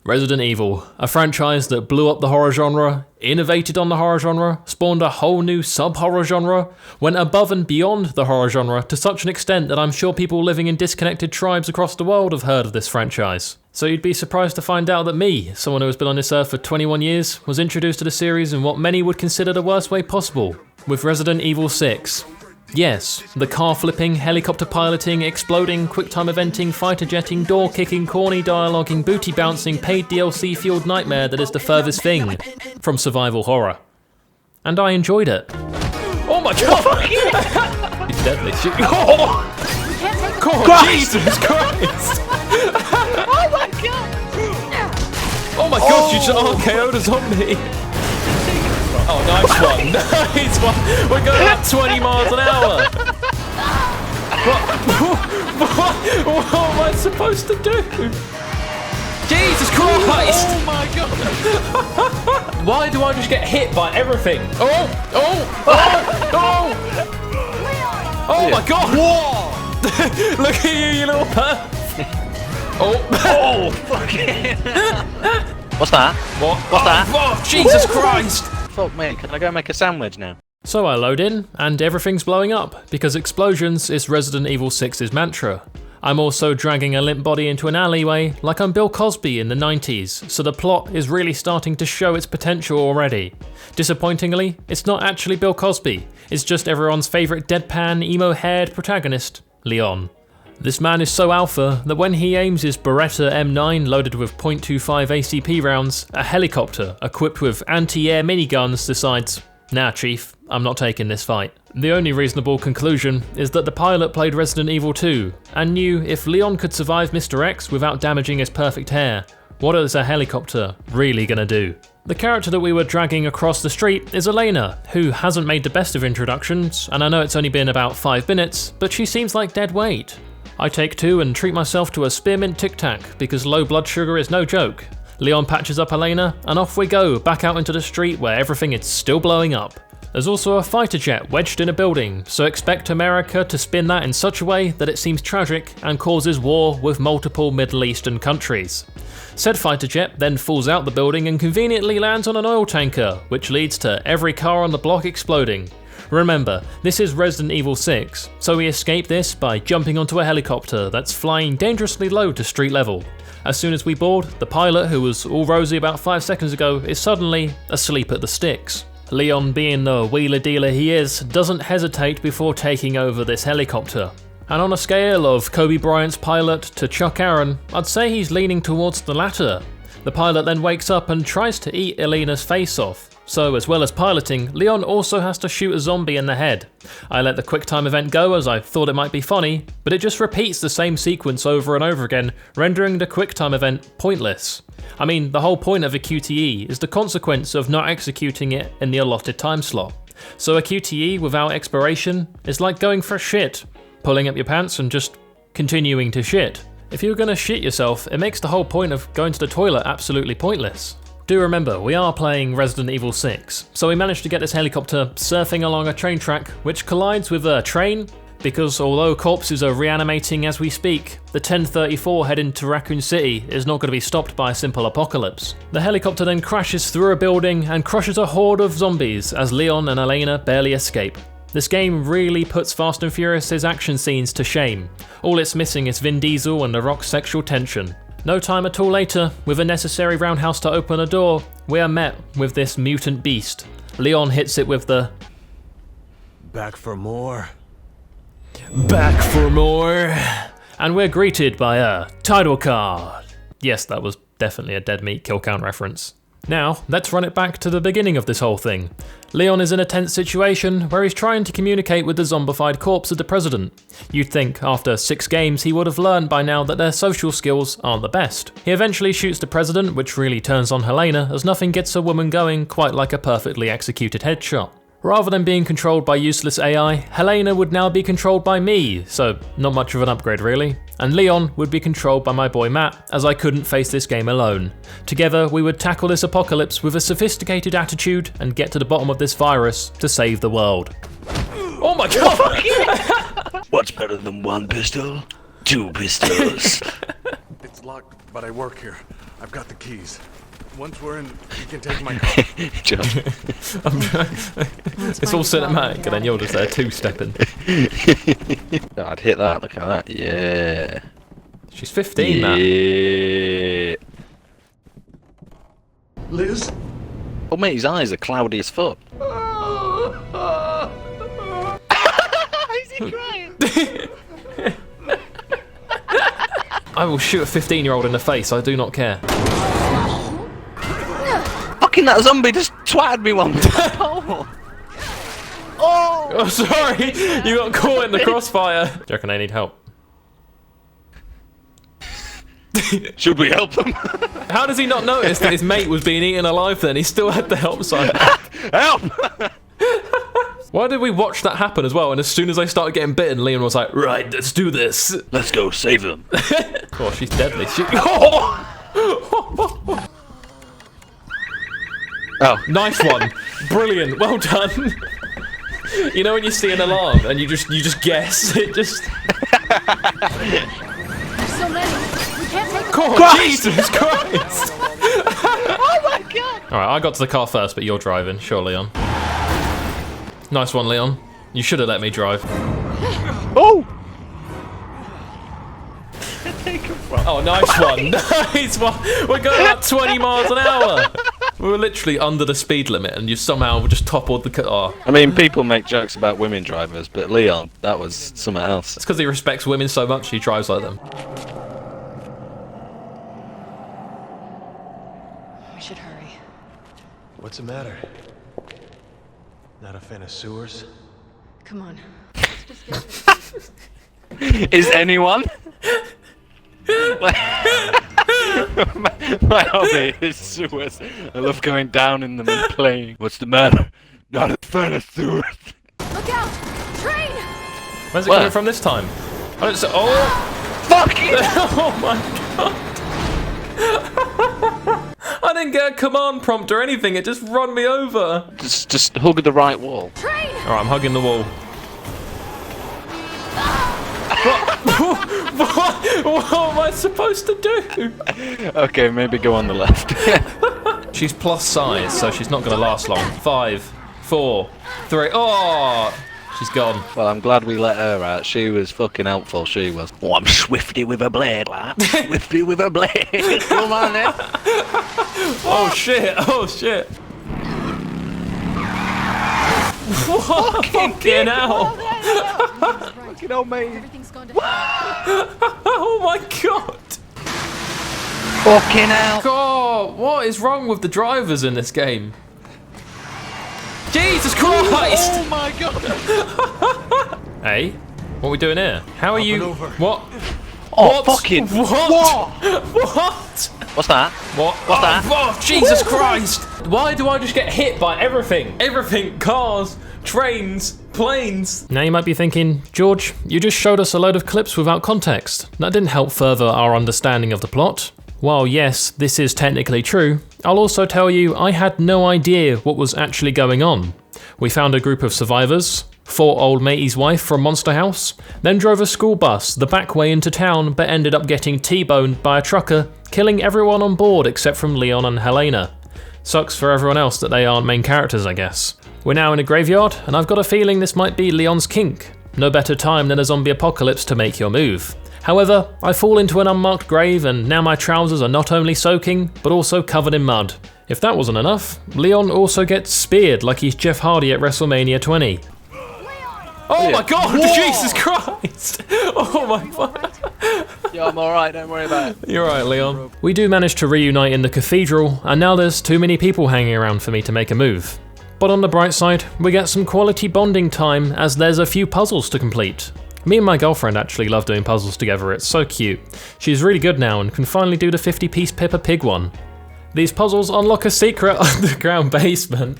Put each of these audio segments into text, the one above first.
Resident Evil, a franchise that blew up the horror genre, innovated on the horror genre, spawned a whole new sub-horror genre, went above and beyond the horror genre to such an extent that I'm sure people living in disconnected tribes across the world have heard of this franchise. So you'd be surprised to find out that me, someone who has been on this earth for 21 years, was introduced to the series in what many would consider the worst way possible, with Resident Evil 6. Yes, the car-flipping, helicopter-piloting, exploding, quick-time eventing, fighter-jetting, door-kicking, corny dialoguing, booty-bouncing, paid DLC-fueled nightmare that is the furthest thing from survival horror. And I enjoyed it. Oh my god! It's deadly shit. Oh! God, Jesus Christ! Oh my god! Oh my god, you just RKO'd a zombie! Oh, nice one, nice one! We're going up 20 miles an hour! What am I supposed to do? Jesus Christ! Oh my god! Why do I just get hit by everything? Oh my god! Whoa! Look at you little perv! Oh, fucking What's that? What's that? Oh, Jesus Christ! Fuck me, can I go make a sandwich now? So I load in, and everything's blowing up, because explosions is Resident Evil 6's mantra. I'm also dragging a limp body into an alleyway, like I'm Bill Cosby in the 90s, so the plot is really starting to show its potential already. Disappointingly, it's not actually Bill Cosby, it's just everyone's favourite deadpan, emo-haired protagonist, Leon. This man is so alpha that when he aims his Beretta M9 loaded with .25 ACP rounds, a helicopter equipped with anti-air miniguns decides, "Nah chief, I'm not taking this fight." The only reasonable conclusion is that the pilot played Resident Evil 2 and knew if Leon could survive Mr. X without damaging his perfect hair, what is a helicopter really gonna do? The character that we were dragging across the street is Elena, who hasn't made the best of introductions, and I know it's only been about 5 minutes, but she seems like dead weight. I take 2 and treat myself to a spearmint Tic Tac because low blood sugar is no joke. Leon patches up Elena and off we go back out into the street where everything is still blowing up. There's also a fighter jet wedged in a building, so expect America to spin that in such a way that it seems tragic and causes war with multiple Middle Eastern countries. Said fighter jet then falls out the building and conveniently lands on an oil tanker, which leads to every car on the block exploding. Remember, this is Resident Evil 6, so we escape this by jumping onto a helicopter that's flying dangerously low to street level. As soon as we board, the pilot, who was all rosy about 5 seconds ago, is suddenly asleep at the sticks. Leon, being the wheeler dealer he is, doesn't hesitate before taking over this helicopter. And on a scale of Kobe Bryant's pilot to Chuck Aaron, I'd say he's leaning towards the latter. The pilot then wakes up and tries to eat Elena's face off. So as well as piloting, Leon also has to shoot a zombie in the head. I let the QuickTime event go as I thought it might be funny, but it just repeats the same sequence over and over again, rendering the QuickTime event pointless. I mean, the whole point of a QTE is the consequence of not executing it in the allotted time slot. So a QTE without expiration is like going for a shit, pulling up your pants and just continuing to shit. If you're gonna shit yourself, it makes the whole point of going to the toilet absolutely pointless. Do remember, we are playing Resident Evil 6, so we managed to get this helicopter surfing along a train track which collides with a train, because although corpses are reanimating as we speak, the 1034 heading to Raccoon City is not going to be stopped by a simple apocalypse. The helicopter then crashes through a building and crushes a horde of zombies as Leon and Elena barely escape. This game really puts Fast and Furious's action scenes to shame. All it's missing is Vin Diesel and The Rock's sexual tension. No time at all later, with a necessary roundhouse to open a door, we are met with this mutant beast. Leon hits it with the "Back for more." "Back for more," and we're greeted by a title card. Yes, that was definitely a Dead Meat Kill Count reference. Now, let's run it back to the beginning of this whole thing. Leon is in a tense situation where he's trying to communicate with the zombified corpse of the president. You'd think after 6 games he would have learned by now that their social skills aren't the best. He eventually shoots the president, which really turns on Helena, as nothing gets a woman going quite like a perfectly executed headshot. Rather than being controlled by useless AI, Helena would now be controlled by me, so not much of an upgrade really. And Leon would be controlled by my boy Matt, as I couldn't face this game alone. Together we would tackle this apocalypse with a sophisticated attitude and get to the bottom of this virus to save the world. Oh my god! What's better than 1 pistol? 2 pistols. It's locked, but I work here. I've got the keys. Once we're in, you can take my car. It's all cinematic, and then you're just there two-stepping. I'd hit that. Look at that. Yeah. She's 15, man. Yeah. Liz? Oh, mate, his eyes are cloudy as fuck. Is he crying? I will shoot a 15-year-old in the face, I do not care. Fucking that zombie just twatted me one time. Oh, sorry! You got caught in the crossfire. Do you reckon they need help? Should we help them? How does he not notice that his mate was being eaten alive then? He still had the help sign. Help! Why did we watch that happen as well? And as soon as they started getting bitten, Leon was like, right, let's do this. Let's go save him. Oh, she's deadly. Oh, nice one. Brilliant. Well done. You know when you see an alarm and you just guess? It just... There's so many. We can't take God, Christ! Jesus Christ! oh my god! Alright, I got to the car first, but you're driving. Sure, Leon. Nice one, Leon. You should have let me drive. Oh! Oh, nice one. Nice one. We're going about 20 miles an hour. We were literally under the speed limit and you somehow just toppled the car. I mean, people make jokes about women drivers, but Leon, that was something else. It's because he respects women so much he drives like them. We should hurry. What's the matter? Not a fan of sewers? Come on. Is anyone? my hobby is sewers. I love going down in them and playing. What's the matter? Not a fan of sewers. Look out! Train! Where's it coming from this time? I don't say, oh! Fuck you! Oh my god! I didn't get a command prompt or anything, it just run me over. Just hug the right wall. Train! Alright, I'm hugging the wall. What am I supposed to do? Okay, maybe go on the left. She's plus size, so she's not going to last long. 5, 4, 3. Oh! She's gone. Well, I'm glad we let her out. She was fucking helpful, she was. Oh, I'm swifty with a blade, lad. Swifty with a blade. Come on, then. Oh shit, oh shit. What? Fucking hell. Fucking old mate. Everything's gone to Oh my god. Fucking hell. God, what is wrong with the drivers in this game? Jesus Christ! Oh my god. Hey, what are we doing here? How are you? Over. What? Oh, What? fucking. What? What? What's that? What? What's that? Oh, Jesus Christ! Why do I just get hit by everything? Everything, cars, trains, planes. Now you might be thinking, George, you just showed us a load of clips without context. That didn't help further our understanding of the plot. While yes, this is technically true, I'll also tell you I had no idea what was actually going on. We found a group of survivors, fought old matey's wife from Monster House, then drove a school bus the back way into town but ended up getting T-boned by a trucker, killing everyone on board except from Leon and Helena. Sucks for everyone else that they aren't main characters, I guess. We're now in a graveyard, and I've got a feeling this might be Leon's kink. No better time than a zombie apocalypse to make your move. However, I fall into an unmarked grave and now my trousers are not only soaking, but also covered in mud. If that wasn't enough, Leon also gets speared like he's Jeff Hardy at WrestleMania 20. Oh my god, whoa. Jesus Christ! Oh my god. Yeah, I'm alright, don't worry about it. You're right, Leon. We do manage to reunite in the cathedral, and now there's too many people hanging around for me to make a move. But on the bright side, we get some quality bonding time as there's a few puzzles to complete. Me and my girlfriend actually love doing puzzles together, it's so cute. She's really good now and can finally do the 50-piece Peppa Pig one. These puzzles unlock a secret underground basement.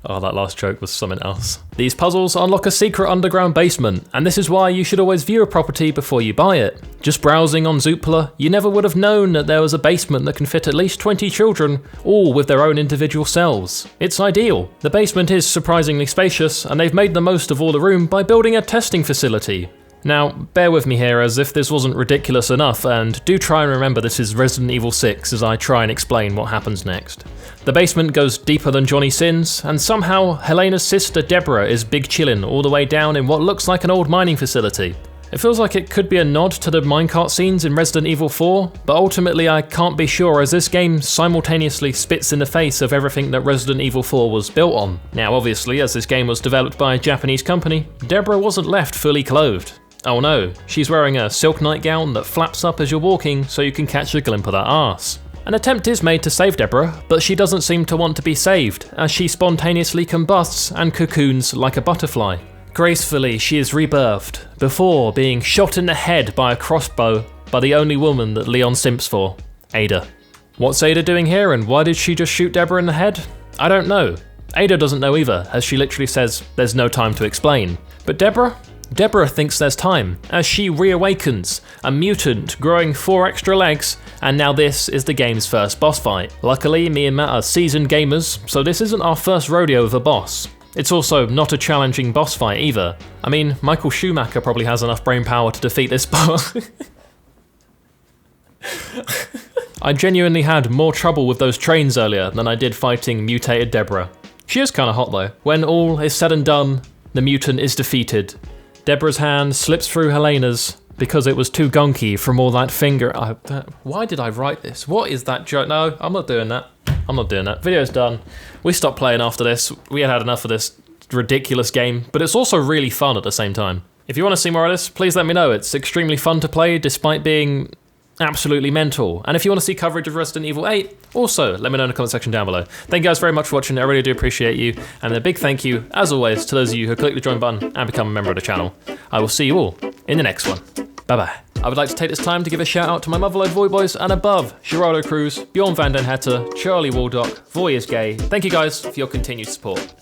Oh, that last joke was something else. These puzzles unlock a secret underground basement, and this is why you should always view a property before you buy it. Just browsing on Zoopla, you never would have known that there was a basement that can fit at least 20 children, all with their own individual cells. It's ideal. The basement is surprisingly spacious, and they've made the most of all the room by building a testing facility. Now, bear with me here as if this wasn't ridiculous enough, and do try and remember this is Resident Evil 6 as I try and explain what happens next. The basement goes deeper than Johnny Sins, and somehow Helena's sister Deborah is big chillin' all the way down in what looks like an old mining facility. It feels like it could be a nod to the minecart scenes in Resident Evil 4, but ultimately I can't be sure as this game simultaneously spits in the face of everything that Resident Evil 4 was built on. Now obviously, as this game was developed by a Japanese company, Deborah wasn't left fully clothed. Oh no, she's wearing a silk nightgown that flaps up as you're walking so you can catch a glimpse of that arse. An attempt is made to save Deborah, but she doesn't seem to want to be saved, as she spontaneously combusts and cocoons like a butterfly. Gracefully, she is rebirthed, before being shot in the head by a crossbow by the only woman that Leon simps for, Ada. What's Ada doing here and why did she just shoot Deborah in the head? I don't know. Ada doesn't know either, as she literally says there's no time to explain. But Deborah thinks there's time, as she reawakens, a mutant growing 4 extra legs, and now this is the game's first boss fight. Luckily, me and Matt are seasoned gamers, so this isn't our first rodeo with a boss. It's also not a challenging boss fight either. I mean, Michael Schumacher probably has enough brain power to defeat this boss. I genuinely had more trouble with those trains earlier than I did fighting mutated Deborah. She is kinda hot though. When all is said and done, the mutant is defeated. Deborah's hand slips through Helena's because it was too gunky from all that finger. Why did I write this? What is that joke? No, I'm not doing that. I'm not doing that. Video's done. We stopped playing after this. We had enough of this ridiculous game, but it's also really fun at the same time. If you want to see more of this, please let me know. It's extremely fun to play despite being absolutely mental. And if you want to see coverage of Resident Evil 8, also let me know in the comment section down below. Thank you guys very much for watching. I really do appreciate you. And a big thank you, as always, to those of you who click the join button and become a member of the channel. I will see you all in the next one. Bye-bye. I would like to take this time to give a shout out to my motherload Voiy Boys and above, Gerardo Cruz, Björn Van Den Hatter, Charlie Waldock, Voiy is Gay. Thank you guys for your continued support.